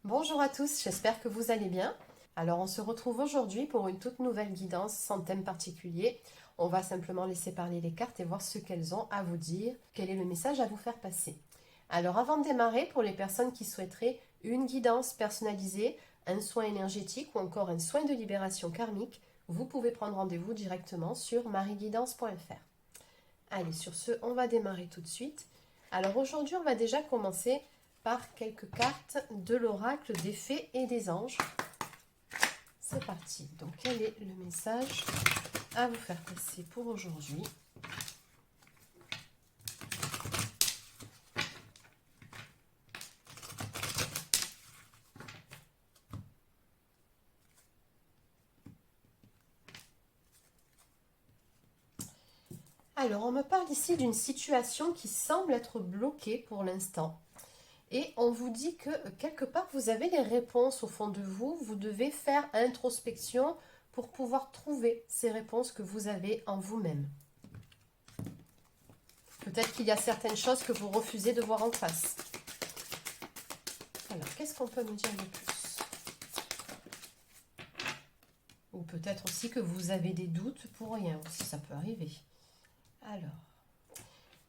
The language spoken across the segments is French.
Bonjour à tous, j'espère que vous allez bien. Alors on se retrouve aujourd'hui pour une toute nouvelle guidance sans thème particulier. On va simplement laisser parler les cartes et voir ce qu'elles ont à vous dire, quel est le message à vous faire passer. Alors avant de démarrer, pour les personnes qui souhaiteraient une guidance personnalisée, un soin énergétique ou encore un soin de libération karmique, vous pouvez prendre rendez-vous directement sur mariguidance.fr. Allez, sur ce, on va démarrer tout de suite. Alors aujourd'hui, on va déjà commencer par quelques cartes de l'oracle des fées et des anges. C'est parti. Donc, quel est le message à vous faire passer pour aujourd'hui? Alors, on me parle ici d'une situation qui semble être bloquée pour l'instant. Et on vous dit que quelque part, vous avez les réponses au fond de vous. Vous devez faire introspection pour pouvoir trouver ces réponses que vous avez en vous-même. Peut-être qu'il y a certaines choses que vous refusez de voir en face. Alors, qu'est-ce qu'on peut me dire de plus? Ou peut-être aussi que vous avez des doutes pour rien aussi, ça peut arriver. Alors,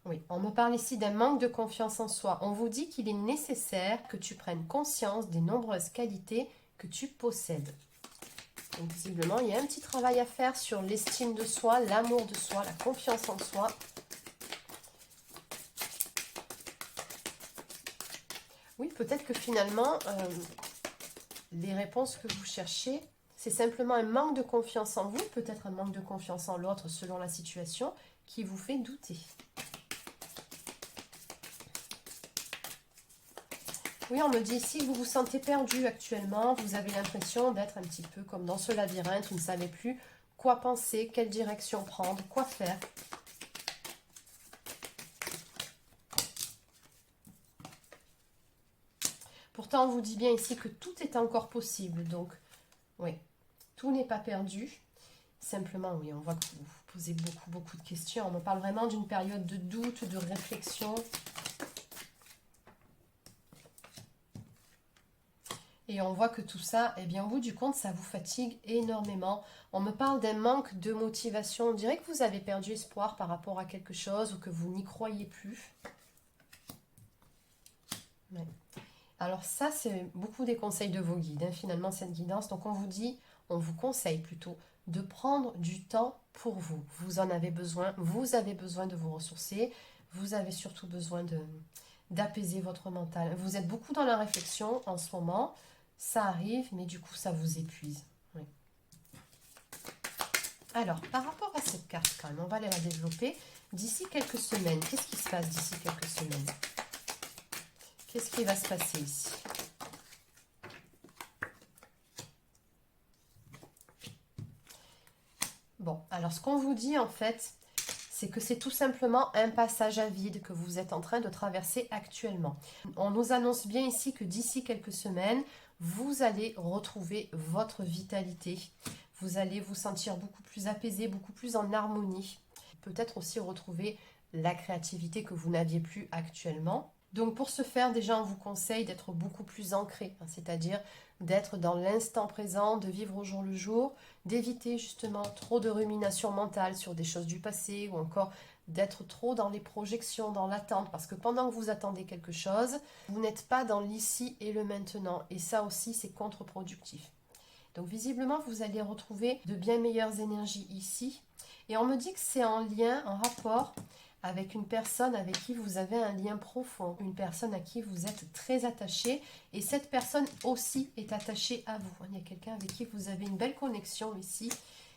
oui, on me parle ici d'un manque de confiance en soi. On vous dit qu'il est nécessaire que tu prennes conscience des nombreuses qualités que tu possèdes. Donc, visiblement, il y a un petit travail à faire sur l'estime de soi, l'amour de soi, la confiance en soi. Oui, peut-être que finalement, les réponses que vous cherchez, c'est simplement un manque de confiance en vous, peut-être un manque de confiance en l'autre selon la situation, qui vous fait douter. Oui, on me dit ici que vous vous sentez perdu actuellement, vous avez l'impression d'être un petit peu comme dans ce labyrinthe, vous ne savez plus quoi penser, quelle direction prendre, quoi faire. Pourtant, on vous dit bien ici que tout est encore possible, donc oui, tout n'est pas perdu. Simplement, oui, on voit que vous vous posez beaucoup de questions. On me parle vraiment d'une période de doute, de réflexion. Et on voit que tout ça, eh bien, au bout du compte, ça vous fatigue énormément. On me parle d'un manque de motivation. On dirait que vous avez perdu espoir par rapport à quelque chose ou que vous n'y croyez plus. Ouais. Alors ça, c'est beaucoup des conseils de vos guides, hein, finalement, cette guidance. Donc on vous dit, on vous conseille plutôt de prendre du temps pour vous. Vous en avez besoin, vous avez besoin de vous ressourcer, vous avez surtout besoin d'apaiser votre mental. Vous êtes beaucoup dans la réflexion en ce moment, ça arrive, mais du coup, ça vous épuise. Oui. Alors, par rapport à cette carte, quand même, on va aller la développer. D'ici quelques semaines, qu'est-ce qui se passe d'ici quelques semaines? Qu'est-ce qui va se passer ici? Bon, alors ce qu'on vous dit en fait, c'est que c'est tout simplement un passage à vide que vous êtes en train de traverser actuellement. On nous annonce bien ici que d'ici quelques semaines, vous allez retrouver votre vitalité. Vous allez vous sentir beaucoup plus apaisé, beaucoup plus en harmonie. Peut-être aussi retrouver la créativité que vous n'aviez plus actuellement. Donc pour ce faire, déjà, on vous conseille d'être beaucoup plus ancré, hein, c'est-à-dire d'être dans l'instant présent, de vivre au jour le jour, d'éviter justement trop de rumination mentale sur des choses du passé ou encore d'être trop dans les projections, dans l'attente, parce que pendant que vous attendez quelque chose, vous n'êtes pas dans l'ici et le maintenant, et ça aussi c'est contre-productif. Donc visiblement, vous allez retrouver de bien meilleures énergies ici. Et on me dit que c'est en lien, en rapport avec une personne avec qui vous avez un lien profond, une personne à qui vous êtes très attaché. Et cette personne aussi est attachée à vous. Il y a quelqu'un avec qui vous avez une belle connexion ici.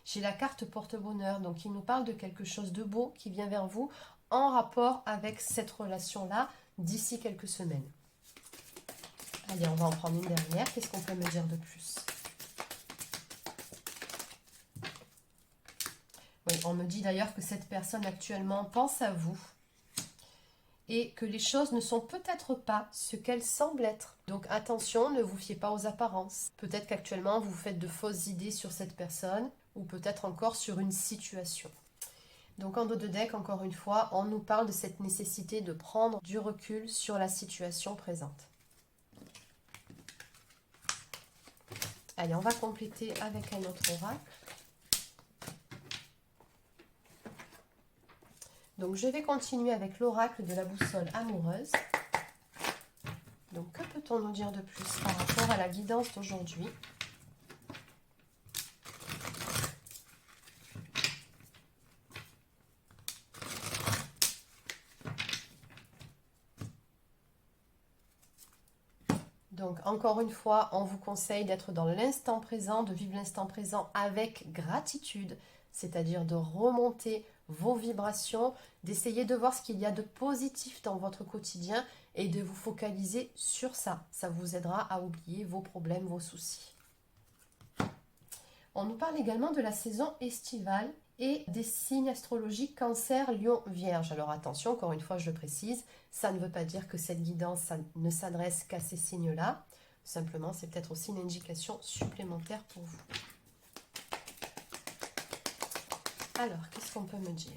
J'ai la carte porte-bonheur, donc il nous parle de quelque chose de beau qui vient vers vous en rapport avec cette relation-là d'ici quelques semaines. Allez, on va en prendre une dernière. Qu'est-ce qu'on peut me dire de plus? Oui, on me dit d'ailleurs que cette personne actuellement pense à vous et que les choses ne sont peut-être pas ce qu'elles semblent être. Donc attention, ne vous fiez pas aux apparences. Peut-être qu'actuellement vous faites de fausses idées sur cette personne ou peut-être encore sur une situation. Donc en dos de deck, encore une fois, on nous parle de cette nécessité de prendre du recul sur la situation présente. Allez, on va compléter avec un autre oracle. Donc, je vais continuer avec l'oracle de la boussole amoureuse. Donc, que peut-on nous dire de plus par rapport à la guidance d'aujourd'hui? Donc, encore une fois, on vous conseille d'être dans l'instant présent, de vivre l'instant présent avec gratitude, c'est-à-dire de remonter vos vibrations, d'essayer de voir ce qu'il y a de positif dans votre quotidien et de vous focaliser sur ça. Ça vous aidera à oublier vos problèmes, vos soucis. On nous parle également de la saison estivale et des signes astrologiques Cancer, Lion, Vierge. Alors attention, encore une fois, je le précise, ça ne veut pas dire que cette guidance ne s'adresse qu'à ces signes-là. Simplement, c'est peut-être aussi une indication supplémentaire pour vous. Alors, qu'est-ce qu'on peut me dire?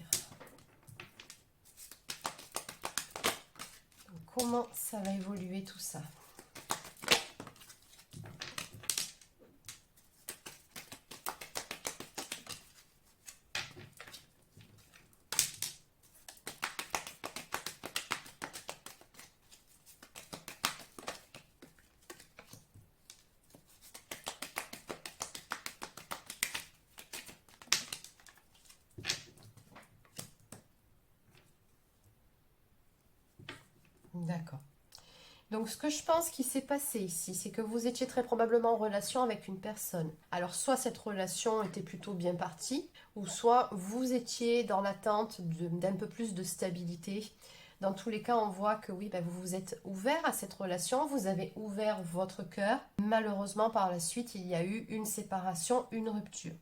Donc, comment ça va évoluer tout ça? D'accord. Donc, ce que je pense qui s'est passé ici, c'est que vous étiez très probablement en relation avec une personne. Alors, soit cette relation était plutôt bien partie, ou soit vous étiez dans l'attente d'un peu plus de stabilité. Dans tous les cas, on voit que oui, vous vous êtes ouvert à cette relation, vous avez ouvert votre cœur. Malheureusement, par la suite, il y a eu une séparation, une rupture.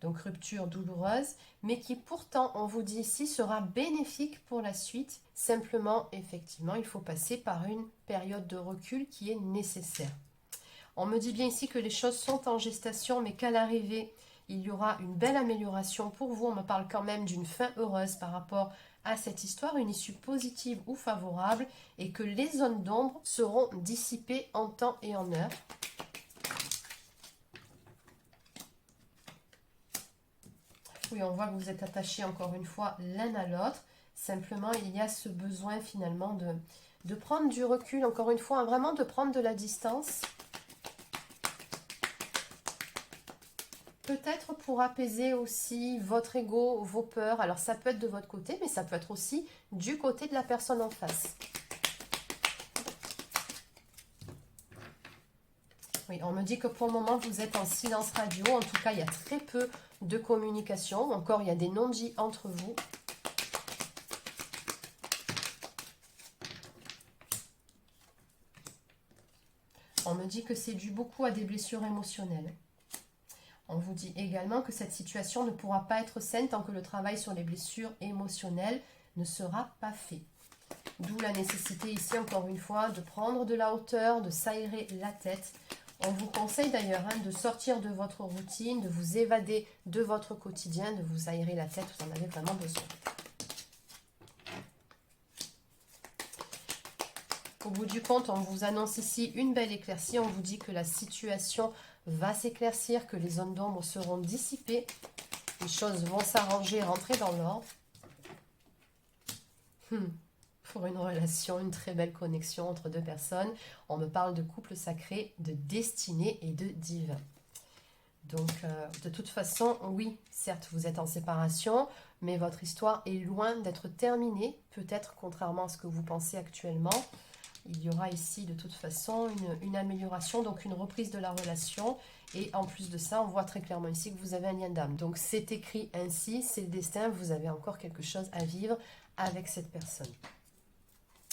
Donc rupture douloureuse, mais qui pourtant, on vous dit ici, sera bénéfique pour la suite. Simplement, effectivement, il faut passer par une période de recul qui est nécessaire. On me dit bien ici que les choses sont en gestation, mais qu'à l'arrivée, il y aura une belle amélioration pour vous. On me parle quand même d'une fin heureuse par rapport à cette histoire, une issue positive ou favorable, et que les zones d'ombre seront dissipées en temps et en heure. Oui, on voit que vous êtes attachés encore une fois l'un à l'autre. Simplement, il y a ce besoin finalement de prendre du recul, encore une fois, vraiment de prendre de la distance. Peut-être pour apaiser aussi votre ego, vos peurs. Alors ça peut être de votre côté, mais ça peut être aussi du côté de la personne en face. Oui, on me dit que pour le moment, vous êtes en silence radio. En tout cas, il y a très peu de communication. Encore, il y a des non-dits entre vous. On me dit que c'est dû beaucoup à des blessures émotionnelles. On vous dit également que cette situation ne pourra pas être saine tant que le travail sur les blessures émotionnelles ne sera pas fait. D'où la nécessité ici, encore une fois, de prendre de la hauteur, de s'aérer la tête. On vous conseille d'ailleurs de sortir de votre routine, de vous évader de votre quotidien, de vous aérer la tête, vous en avez vraiment besoin. Au bout du compte, on vous annonce ici une belle éclaircie. On vous dit que la situation va s'éclaircir, que les zones d'ombre seront dissipées. Les choses vont s'arranger, rentrer dans l'ordre. Pour une relation, une très belle connexion entre deux personnes. On me parle de couple sacré, de destinée et de divin. Donc, de toute façon, oui, certes, vous êtes en séparation, mais votre histoire est loin d'être terminée. Peut-être contrairement à ce que vous pensez actuellement. Il y aura ici de toute façon une amélioration, donc une reprise de la relation. Et en plus de ça, on voit très clairement ici que vous avez un lien d'âme. Donc c'est écrit ainsi, c'est le destin, vous avez encore quelque chose à vivre avec cette personne.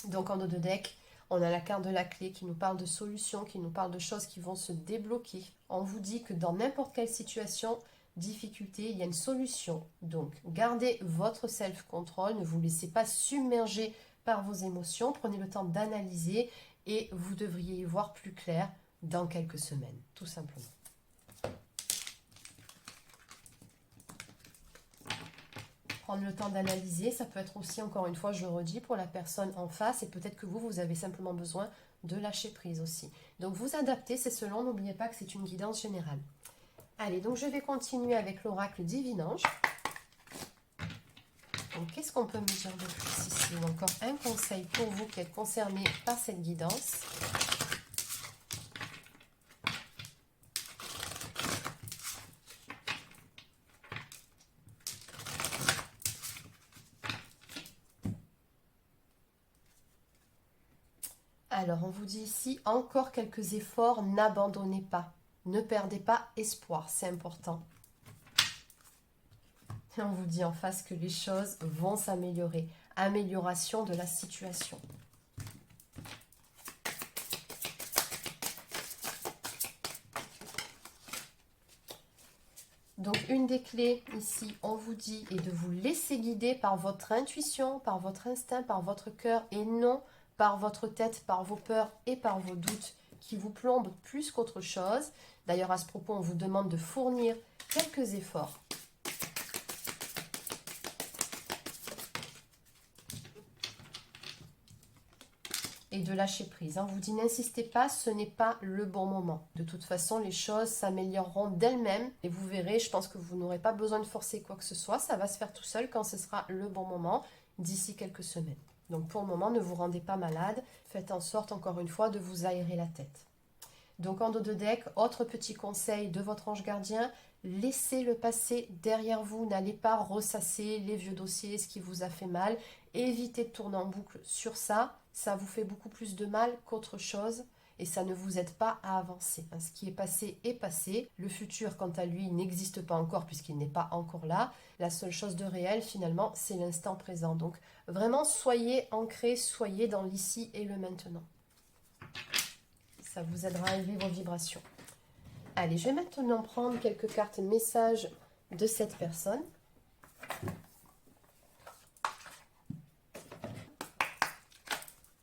Donc en dos de deck, on a la carte de la clé qui nous parle de solutions, qui nous parle de choses qui vont se débloquer. On vous dit que dans n'importe quelle situation, difficulté, il y a une solution. Donc gardez votre self-control, ne vous laissez pas submerger par vos émotions, prenez le temps d'analyser et vous devriez y voir plus clair dans quelques semaines, tout simplement. Prendre le temps d'analyser, ça peut être aussi, encore une fois, je le redis, pour la personne en face et peut-être que vous avez simplement besoin de lâcher prise aussi. Donc vous adaptez, c'est selon, n'oubliez pas que c'est une guidance générale. Allez, donc je vais continuer avec l'oracle Divinange. Donc qu'est-ce qu'on peut me dire de plus ici? Ou encore un conseil pour vous qui êtes concernés par cette guidance. Alors, on vous dit ici, encore quelques efforts, n'abandonnez pas. Ne perdez pas espoir, c'est important. Et on vous dit en face que les choses vont s'améliorer. Amélioration de la situation. Donc, une des clés ici, on vous dit, est de vous laisser guider par votre intuition, par votre instinct, par votre cœur et non par votre tête, par vos peurs et par vos doutes qui vous plombent plus qu'autre chose. D'ailleurs, à ce propos, on vous demande de fournir quelques efforts. Et de lâcher prise. On vous dit, n'insistez pas, ce n'est pas le bon moment. De toute façon, les choses s'amélioreront d'elles-mêmes et vous verrez, je pense que vous n'aurez pas besoin de forcer quoi que ce soit. Ça va se faire tout seul quand ce sera le bon moment, d'ici quelques semaines. Donc pour le moment, ne vous rendez pas malade. Faites en sorte, encore une fois, de vous aérer la tête. Donc en dos de deck, autre petit conseil de votre ange gardien, laissez le passé derrière vous. N'allez pas ressasser les vieux dossiers, ce qui vous a fait mal. Évitez de tourner en boucle sur ça. Ça vous fait beaucoup plus de mal qu'autre chose. Et ça ne vous aide pas à avancer. Ce qui est passé est passé. Le futur, quant à lui, n'existe pas encore puisqu'il n'est pas encore là. La seule chose de réel, finalement, c'est l'instant présent. Donc, vraiment, soyez ancrés, soyez dans l'ici et le maintenant. Ça vous aidera à élever vos vibrations. Allez, je vais maintenant prendre quelques cartes messages de cette personne.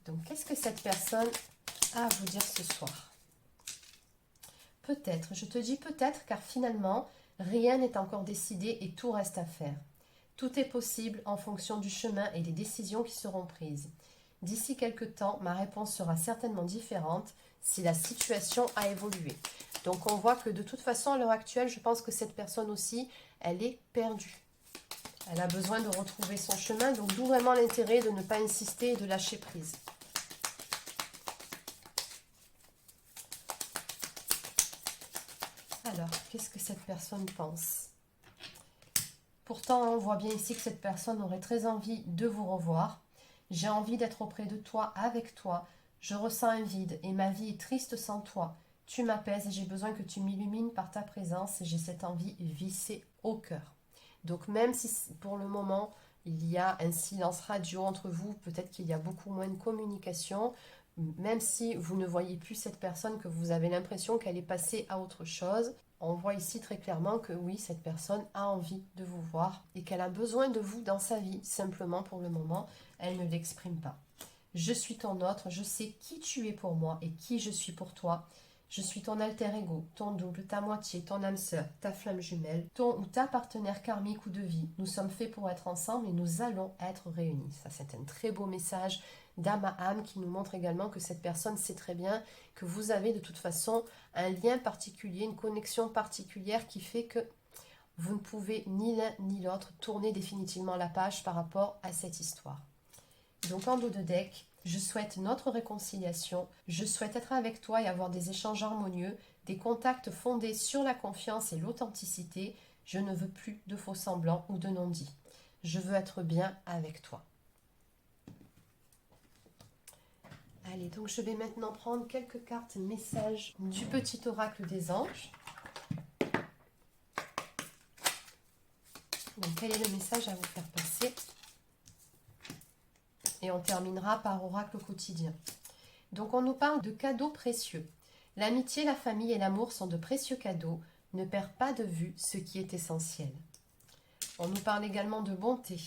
Donc, qu'est-ce que cette personne a à vous dire ce soir? Peut-être, je te dis peut-être, car finalement, rien n'est encore décidé et tout reste à faire. Tout est possible en fonction du chemin et des décisions qui seront prises. D'ici quelques temps, ma réponse sera certainement différente si la situation a évolué. Donc on voit que de toute façon, à l'heure actuelle, je pense que cette personne aussi, elle est perdue. Elle a besoin de retrouver son chemin, donc d'où vraiment l'intérêt de ne pas insister et de lâcher prise. Alors, qu'est-ce que cette personne pense? Pourtant, on voit bien ici que cette personne aurait très envie de vous revoir. J'ai envie d'être auprès de toi, avec toi. Je ressens un vide et ma vie est triste sans toi. Tu m'apaises et j'ai besoin que tu m'illumines par ta présence et j'ai cette envie vissée au cœur. Donc même si pour le moment, il y a un silence radio entre vous, peut-être qu'il y a beaucoup moins de communication, même si vous ne voyez plus cette personne, que vous avez l'impression qu'elle est passée à autre chose, on voit ici très clairement que oui, cette personne a envie de vous voir et qu'elle a besoin de vous dans sa vie. Simplement, pour le moment, elle ne l'exprime pas. Je suis ton autre, je sais qui tu es pour moi et qui je suis pour toi. Je suis ton alter ego, ton double, ta moitié, ton âme sœur, ta flamme jumelle, ton ou ta partenaire karmique ou de vie. Nous sommes faits pour être ensemble et nous allons être réunis. Ça, c'est un très beau message d'âme à âme qui nous montre également que cette personne sait très bien que vous avez de toute façon un lien particulier, une connexion particulière qui fait que vous ne pouvez ni l'un ni l'autre tourner définitivement la page par rapport à cette histoire. Donc en dos de deck, je souhaite notre réconciliation, je souhaite être avec toi et avoir des échanges harmonieux, des contacts fondés sur la confiance et l'authenticité. Je ne veux plus de faux semblants ou de non-dits. Je veux être bien avec toi. Allez, donc je vais maintenant prendre quelques cartes messages du petit oracle des anges. Donc quel est le message à vous faire passer ? Et on terminera par oracle quotidien. Donc on nous parle de cadeaux précieux. L'amitié, la famille et l'amour sont de précieux cadeaux. Ne perds pas de vue ce qui est essentiel. On nous parle également de bonté.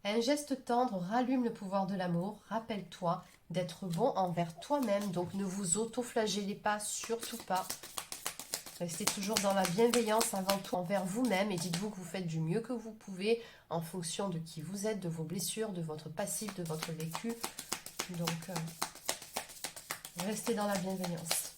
Un geste tendre rallume le pouvoir de l'amour. Rappelle-toi d'être bon envers toi-même. Donc ne vous auto-flagellez pas, surtout pas. Restez toujours dans la bienveillance avant tout envers vous-même et dites-vous que vous faites du mieux que vous pouvez en fonction de qui vous êtes, de vos blessures, de votre passif, de votre vécu. Donc Restez dans la bienveillance.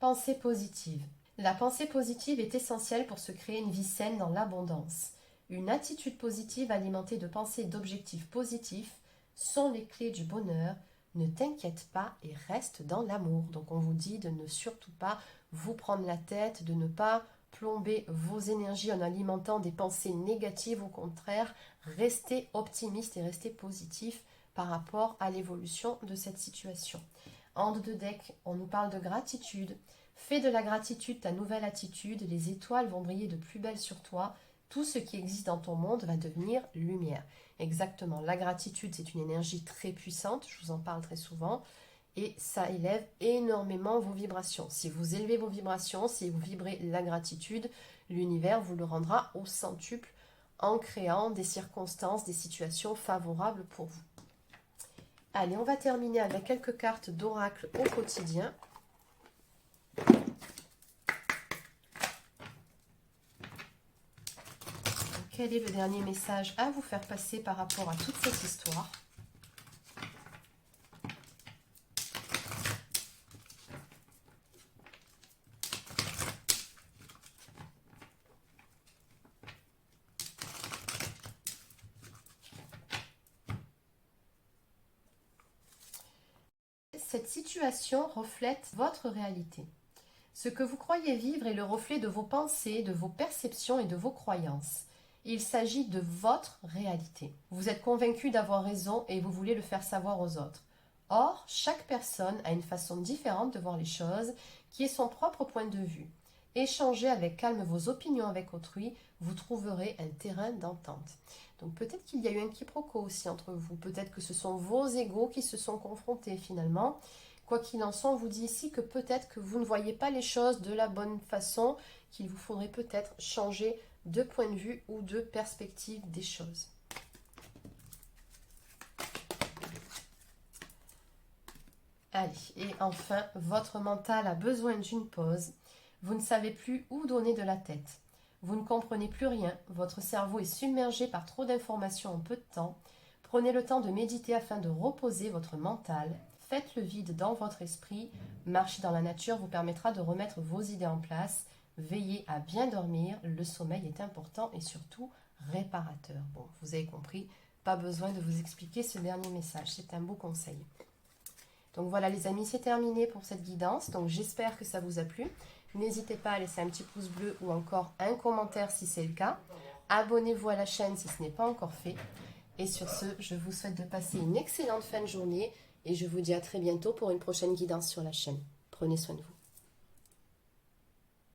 Pensée positive. La pensée positive est essentielle pour se créer une vie saine dans l'abondance. Une attitude positive alimentée de pensées et d'objectifs positifs sont les clés du bonheur. Ne t'inquiète pas et reste dans l'amour. Donc on vous dit de ne surtout pas vous prendre la tête, de ne pas plomber vos énergies en alimentant des pensées négatives. Au contraire, restez optimiste et restez positif par rapport à l'évolution de cette situation. Hand de deck, on nous parle de gratitude. Fais de la gratitude ta nouvelle attitude, les étoiles vont briller de plus belle sur toi, tout ce qui existe dans ton monde va devenir lumière. Exactement, la gratitude c'est une énergie très puissante, je vous en parle très souvent, et ça élève énormément vos vibrations. Si vous élevez vos vibrations, si vous vibrez la gratitude, l'univers vous le rendra au centuple en créant des circonstances, des situations favorables pour vous. Allez, on va terminer avec quelques cartes d'oracle au quotidien. Quel est le dernier message à vous faire passer par rapport à toute cette histoire? Cette situation reflète votre réalité. Ce que vous croyez vivre est le reflet de vos pensées, de vos perceptions et de vos croyances. Il s'agit de votre réalité. Vous êtes convaincu d'avoir raison et vous voulez le faire savoir aux autres. Or, chaque personne a une façon différente de voir les choses, qui est son propre point de vue. Échangez avec calme vos opinions avec autrui, vous trouverez un terrain d'entente. Donc peut-être qu'il y a eu un quiproquo aussi entre vous, peut-être que ce sont vos égos qui se sont confrontés finalement. Quoi qu'il en soit, on vous dit ici que peut-être que vous ne voyez pas les choses de la bonne façon, qu'il vous faudrait peut-être changer de point de vue ou de perspective des choses. Allez, et enfin, votre mental a besoin d'une pause. Vous ne savez plus où donner de la tête. Vous ne comprenez plus rien. Votre cerveau est submergé par trop d'informations en peu de temps. Prenez le temps de méditer afin de reposer votre mental. Faites le vide dans votre esprit. Marcher dans la nature vous permettra de remettre vos idées en place. Veillez à bien dormir. Le sommeil est important et surtout réparateur. Bon, vous avez compris, pas besoin de vous expliquer ce dernier message. C'est un beau conseil. Donc voilà les amis, c'est terminé pour cette guidance. Donc j'espère que ça vous a plu. N'hésitez pas à laisser un petit pouce bleu ou encore un commentaire si c'est le cas. Abonnez-vous à la chaîne si ce n'est pas encore fait. Et sur ce, je vous souhaite de passer une excellente fin de journée et je vous dis à très bientôt pour une prochaine guidance sur la chaîne. Prenez soin de vous.